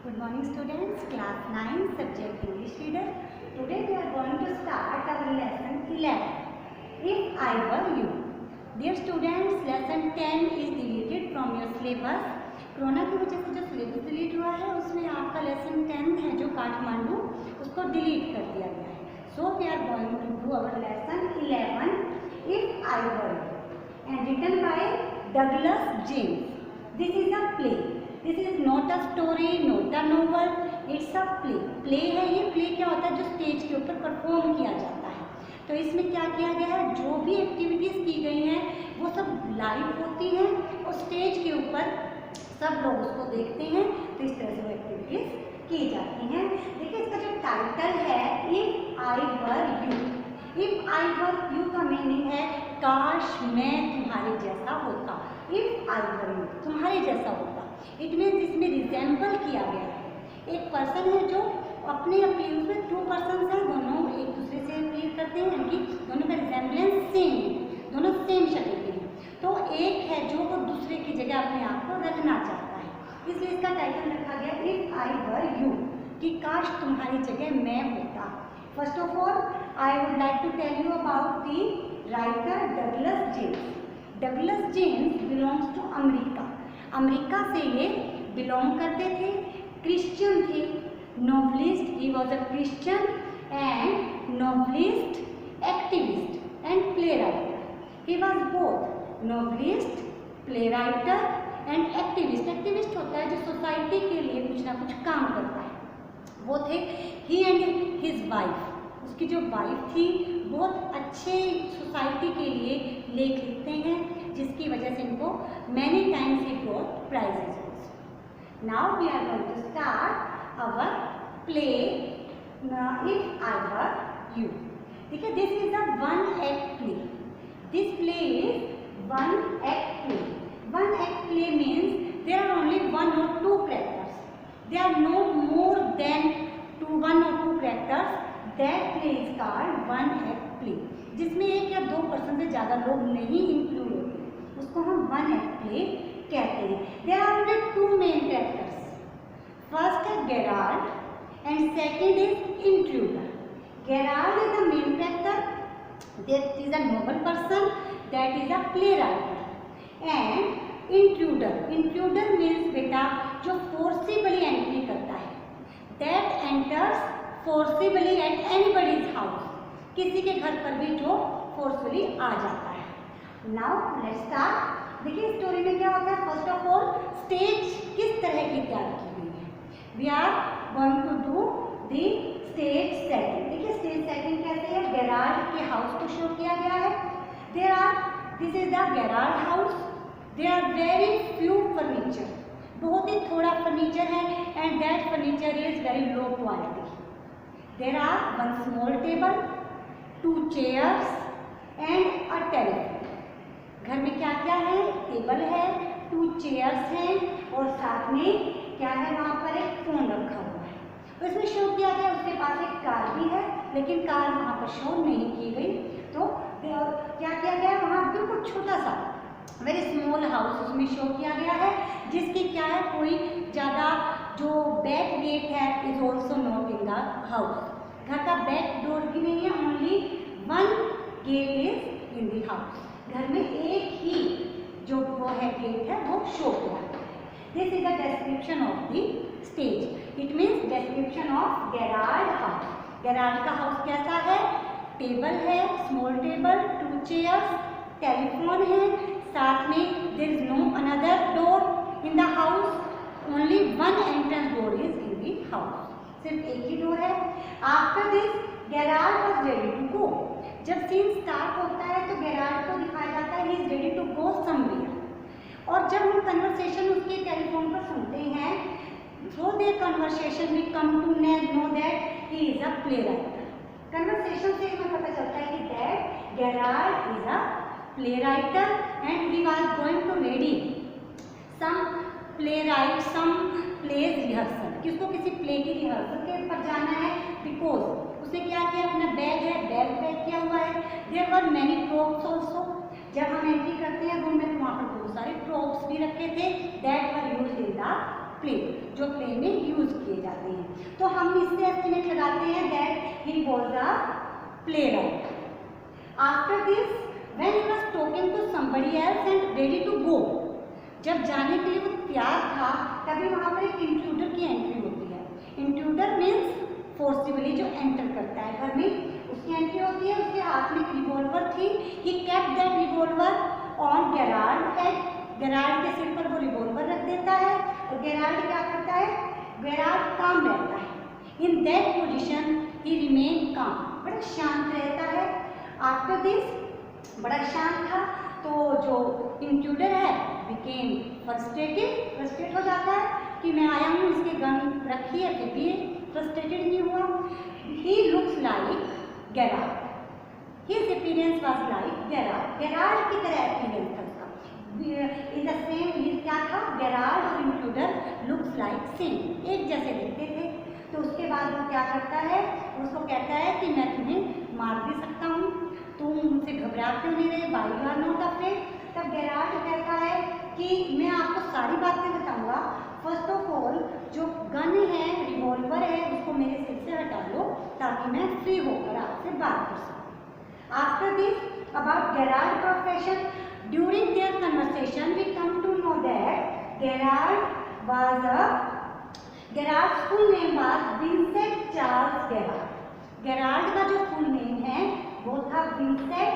Good morning students, class 9 subject English reader. Today we are going to start our lesson 11. If I were you. Dear students, lesson 10 is deleted from your syllabus. Corona की वजह से जो syllabus delete हुआ है उसमें आपका lesson 10 है जो काठमांडू उसको डिलीट कर दिया गया है. So we are going to do our lesson 11 If I were you and written by Douglas James. This is a play. This is not a story, not a novel. It's a play. Play है ये. Play क्या होता है? जो stage के ऊपर perform किया जाता है. तो इसमें क्या किया गया है? जो भी एक्टिविटीज की गई हैं वो सब लाइव होती हैं और स्टेज के ऊपर सब लोग उसको देखते हैं. तो इस तरह से वो एक्टिविटीज की जाती हैं. देखिए इसका जो टाइटल है if I were you. If I were you का मीनिंग है काश मैं तुम्हारे जैसा होता. इफ आई वर यू तुम्हारे जैसा होता. इट मीन्स इसमें रिजेंबल किया गया है. एक पर्सन है जो अपने अपील में टू पर्सन हैं, दोनों एक दूसरे से अपील करते हैं, यानी कि दोनों का रिजेंबलेंस सेम है, दोनों सेम शक्ल के हैं. तो एक है जो वो दूसरे की जगह अपने आप को रखना चाहता है, इसलिए इसका टाइटल रखा गया इफ आई वर यू, कि काश तुम्हारी जगह मैं होता. First of all I would like to tell you about the writer Douglas James. Douglas James belongs to America. America से ये बिलोंग करते थे. क्रिश्चियन थे. Novelist. He was a Christian and novelist, activist and play writer. He was both novelist, play writer and activist. Activist होता है जो society के लिए कुछ ना कुछ काम करता है. वो थे ही एंड हिज वाइफ. उसकी जो वाइफ थी बहुत अच्छे सोसाइटी के लिए लेख लिखते हैं, जिसकी वजह से इनको many times he got prizes. Now we are going to start our play if I were you. देखिए this is a one act play. This play is one act play. One act play means there are only one or two characters. They are not more than one or two characters. That play is called one act play. जिसमें एक या दो person से ज़्यादा लोग नहीं include होते, उसको हम वन एक्ट प्ले कहते हैं. There are only two main characters. First है Gerald and second is intruder. Gerald is the main character. That is a noble person. That is a play writer. And intruder. Intruder means बेटा जो forcibly entry करता है. That enters forcibly at anybody's house. किसी के घर पर भी जो फोर्सफुली आ जाता है. Now let's start. देखिए स्टोरी में क्या होता है. फर्स्ट ऑफ ऑल स्टेज किस तरह की तैयार की गई है. We are going to do the stage setting. देखिए स्टेज सेटिंग कैसे है. गेराल्ड के हाउस को शो किया गया है. There are this is the Gerald house. There are very few furniture. बहुत ही थोड़ा फर्नीचर है and that furniture is very low quality. There are one small table, two chairs and a telephone. घर में क्या क्या है. टेबल है, टू चेयर्स हैं और साथ में क्या है वहाँ पर एक फ़ोन रखा हुआ है. तो इसमें शो किया गया उसके पास एक कार भी है, लेकिन कार वहाँ पर शो नहीं की गई. तो क्या किया गया वहाँ बिल्कुल छोटा सा वेरी स्मॉल हाउस उसमें शो किया गया है, जिसकी क्या है कोई ज़्यादा जो बैक गेट है is also not in the house. घर का बैक डोर भी नहीं है. Only one get is in the house. घर में एक ही जो वो है गेट है वो शो किया है. This is the description of the stage. It means description of Gerald house. Gerald का हाउस कैसा है. टेबल है, small table, two chairs, telephone है, साथ में there is no another door in the house. Only one entrance door is in the house. सिर्फ एक ही डोर है. After this Gerald was ready to go. जब सीन स्टार्ट होता है तो गेराल्ड को दिखाया जाता है he is ready to go somewhere. और जब हम कन्वर्सेशन उसके टेलीफोन पर सुनते हैं through their conversation we come to know that he is a play writer. Conversation से हमें पता चलता है कि that Gerald is a play writer and he was going to ready some play write some plays rehearsal. किसको किसी play की rehearsal के पर जाना है. बिकॉज उसने क्या किया अपना बैग है बैग पैक किया हुआ है. There were many props also. जब हम एंट्री करते हैं रूम में तो वहाँ पर बहुत सारे प्रोप्स भी रखे थे. That were used in the play, जो प्ले में यूज तो हम इससे एस्टिमेट लगाते हैं that he was a playwright. After this when he was talking to somebody else and ready to go, जब जाने के लिए वो तैयार था तभी वहाँ पर एक इंट्रूडर की एंट्री होती है। इंट्रूडर मीन्स फोर्सिबली जो एंटर करता है घर में, उसकी एंट्री होती है। उसके हाथ में एक रिवॉल्वर थी। He kept that revolver on Gerald head, Gerald के सिर पर वो रिवॉल्वर रख देता है और गेराल्ड क्या करता है, गेराल्ड काम रहता है। In that position he remain काम, बड़ा शांत रहता है। आफ्टर दिस बड़ा शांत था, तो जो इंट्रूडर है बिकेम फ्रस्ट्रेट हो जाता है कि मैं आया हूँ, इसके गन रखी है फिर भी फ्रस्ट्रेटेड नहीं हुआ। He looks like Gerald, his appearance was like Gerald, Gerald की तरह अपीयरेंस था उसका। इन द सेम, ये क्या था, गेराल्ड और इंट्रूडर लुक्स लाइक सेम, एक जैसे दिखते थे। तो उसके बाद वो क्या करता है, उसको कहता है कि मैं तुम्हें मार भी सकता हूँ, तुम मुझसे घबरा क्यों नहीं रहे, why you are not afraid. तब गेराल्ड कहता है कि मैं आपको सारी बातें बताऊंगा, फर्स्ट ऑफ ऑल जो गन है, रिवॉल्वर है, उसको मेरे सिर से हटा लो ताकि मैं फ्री होकर आपसे बात कर सकूं। After this about Gerald profession, during their conversation we come to know that Gerald's full name was Vincent Charles Gerald. Gerald का जो फुल नेम है वो था Vincent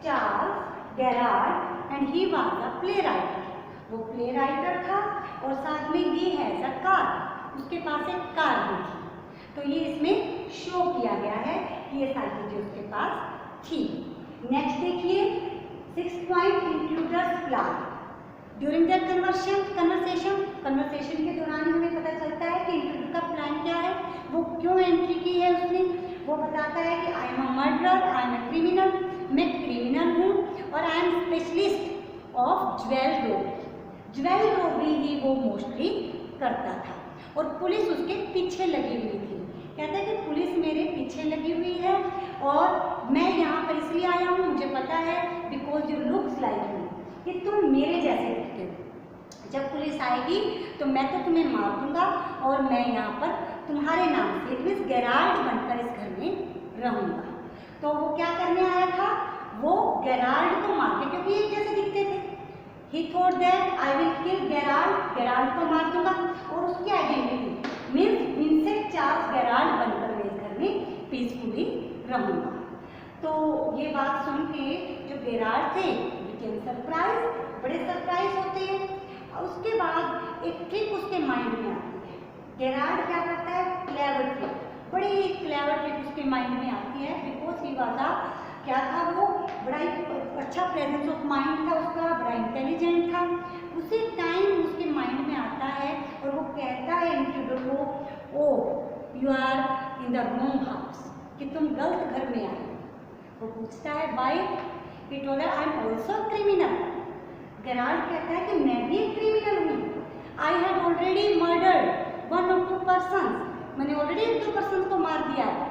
Charles Gerald and he was a play writer, वो play writer था और साथ में ही हैज अ कार, उसके पास एक कार भी थी। तो ये इसमें शो किया गया है कि ये सारी चीजें उसके पास थी। नेक्स्ट देखिए 6 point, intruders plan. During that conversation के दौरान ही हमें पता चलता है कि इंट्रूडर का प्लान क्या है, वो क्यों एंट्री की है उसने। वो बताता है कि I am a murderer, I am a criminal, मैं क्रिमिनल हूँ और I am specialist of jewel robbery. Jewel robbery ही वो मोस्टली करता था और पुलिस उसके पीछे लगी हुई थी। कहता है कि पुलिस मेरे पीछे लगी हुई है और मैं यहाँ पर इसलिए आया हूँ, मुझे पता है because you looks like me, कि तुम मेरे जैसे दिखते हो। जब पुलिस आएगी तो मैं तो तुम्हें मार दूंगा और मैं यहाँ पर तुम्हारे नाम से मीन्स गेराल्ड बनकर इस घर में रहूँगा। तो वो क्या करने आया था, वो गेराल्ड को मार के, क्योंकि एक जैसे दिखते थे, ही thought that I will kill Gerald, Gerald को मार दूंगा और उसकी identity means Vincent Charles Gerald बनकर मैं इस घर में पीसफुली रहूँगा। तो ये बात सुन के जो गेराल्ड थे बिकेम सरप्राइज, बड़े सरप्राइज होते हैं। उसके बाद एक ट्रिक उसके माइंड में आती है। गेराल्ड क्या करता है, क्लेवर ट्रिक, बड़ी क्लेवर ट्रिक उसके माइंड में आती है। बिकॉज ही वाज क्या था, वो बड़ा ही अच्छा प्रेजेंस ऑफ माइंड था उसका, बड़ा इंटेलिजेंट था। उसी टाइम उसके माइंड में आता है और वो कहता है इंट्रूडर को, oh you are in the wrong house, कि तुम गलत घर में आए। वो पूछता है why, he told I am also criminal. Gerald कहता है कि मैं भी एक क्रिमिनल हूँ। I had already murdered 1 or 2 persons, मैंने ऑलरेडी 1-2 पर्सन को मार दिया है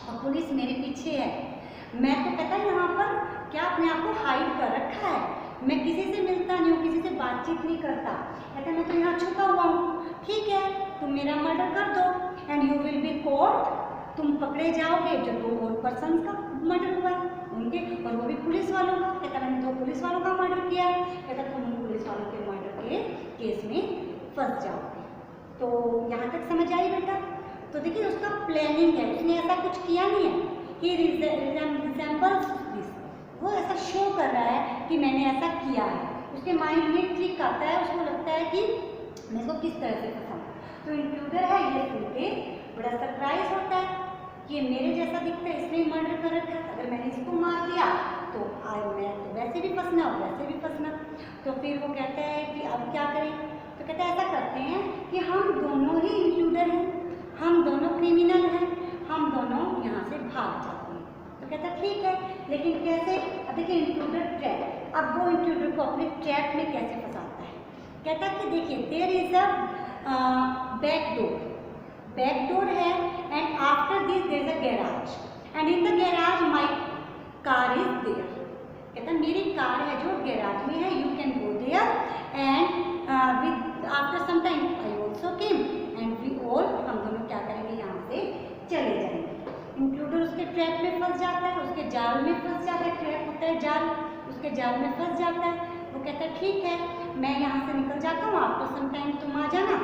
और पुलिस मेरे पीछे है। मैं तो कहता है यहाँ पर क्या अपने आप को हाइड कर रखा है, मैं किसी से मिलता नहीं हूँ, किसी से बातचीत नहीं करता। कहता मैं तो यहाँ छुपा हुआ हूँ। ठीक है, तुम मेरा मर्डर कर दो and you will be caught, तुम पकड़े जाओगे। जो 2 और पर्सन का मर्डर हुआ है उनके, और वो भी पुलिस वालों का। कहता मैंने 2 पुलिस वालों का मर्डर किया है। कहता तुम उन पुलिस वालों के मर्डर के केस में फंस जाओगे। तो यहाँ तक समझ आई बेटा? तो देखिए उसका प्लानिंग है, उसने ऐसा कुछ किया नहीं है। ही रिजेंबल्स दिस, वो ऐसा शो कर रहा है कि मैंने ऐसा किया है। उसके माइंड में क्लिक आता है, उसको लगता है कि मैं इसको किस तरह से फंसाऊँ। तो इंट्रूडर है ये सुन के बड़ा सरप्राइज होता है कि ये मेरे जैसा दिखता है, इसने मर्डर कर रखा है, अगर मैंने इसको मार दिया तो मैं तो वैसे भी फंसना और वैसे भी फंसना। तो फिर वो कहता है कि अब क्या करें। तो कहता है ऐसा करते हैं कि हम दोनों ही इंट्रूडर हैं, हम दोनों क्रिमिनल हैं, हम दोनों यहाँ से भाग जाते हैं। तो कहता ठीक है, लेकिन कैसे? अब देखिए इंट्रूडर ट्रैप, अब वो इंट्रूडर को अपने ट्रैप में कैसे फंसाता है। कहता है कि देखिए there is a back door है and after this there is a garage and in the garage my car is there. कहता मेरी कार है जो गैराज में है, you can go there and with after some time I also came and we all, हम दोनों क्या करेंगे यहाँ जाल में फंस जाता है, ट्रैप होता है जाल, उसके जाल में फंस जाता है। वो कहता है ठीक है मैं यहाँ से निकल जाता हूँ, आपको सम टाइम तुम आ जाना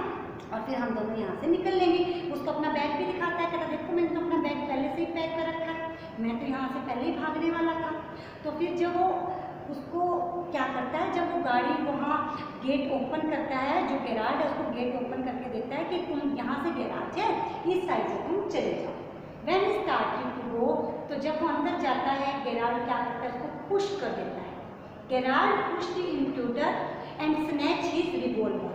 और फिर हम दोनों यहाँ से निकल लेंगे। उसको अपना बैग भी दिखाता है, कहता देखो मैंने तो अपना बैग पहले से ही पैक कर रखा है, मैं तो यहाँ से पहले ही भागने वाला था। तो फिर जब वो उसको क्या करता है, जब वो गाड़ी वहाँ गेट ओपन करता है, जो गैराज है उसको गेट ओपन करके देता है कि तुम यहाँ से गैराज है इस साइड से तुम चले जाओ। व्हेन स्टार्टिंग टू गो, तो जब वो अंदर जाता है गैराज क्या करता है, उसको पुश कर देता है। Garage push the intruder and snatch his revolver,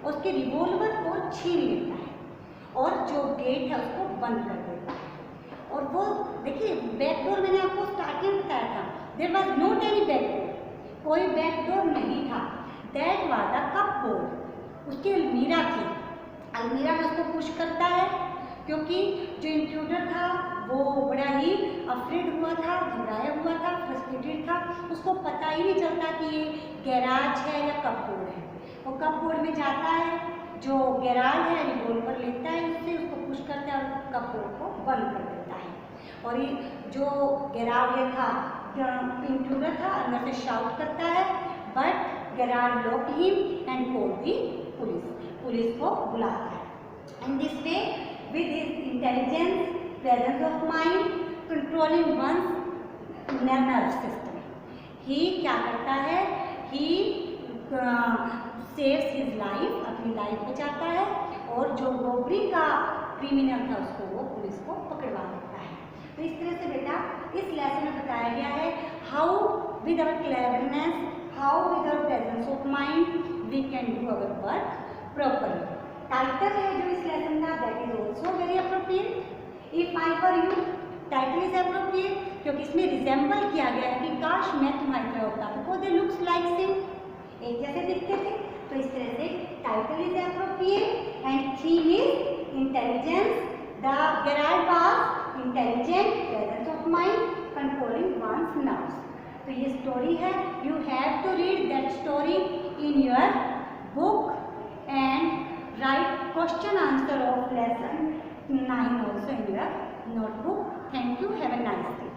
उसके रिवॉल्वर को छीन लेता है और जो गेट है उसको बंद कर देता है। और वो देखिए बैकडोर मैंने आपको स्टार्टिंग में बताया था, there was not any backdoor, कोई बैकडोर नहीं था। दैट वाज द कपबोर्ड, उसकी अलमीरा थी। अलमीरा में उसको पुश करता है क्योंकि जो इंट्रूडर था वो बड़ा ही अफ्रेड हुआ था, घबराया हुआ था, फ्रस्ट्रेटेड था, उसको पता ही नहीं चलता कि ये गैराज है या कपबोर्ड है। वो कपबोर्ड में जाता है, जो गैराज है रिवॉल्वर लेता है उससे, उसको पुश करता है और कपबोर्ड को बंद कर देता है। और ये जो गैराज ये था, इंट्रूडर था, अंदर से शाउट करता है but garage lock him and call the police, police को बुलाता है। In this way with his intelligence, presence of mind, controlling one's nervous system, he क्या करता है, he saves his life, अपनी लाइफ बचाता है और जो रॉबरी का क्रिमिनल था उसको वो पुलिस को पकड़वा देता है। तो इस तरह से बेटा इस लेसन में बताया गया है how with our cleverness, how with our presence of mind we can do our work properly. Title है जो इस लेसन का, that is also very appropriate. If I for you, title is appropriate क्योंकि इसमें रिजेंबल किया गया है कि काश मैं तुम्हारी तरह होता, because they looks like same, एक जैसे दिखते थे। तो इस तरह से title is appropriate and theme is intelligence. The garage was intelligent, presence of mind, controlling one's nerves. तो ये स्टोरी है, you have to read that story in your book and write question answer of lesson 9 also in your notebook. Thank you. Have a nice day.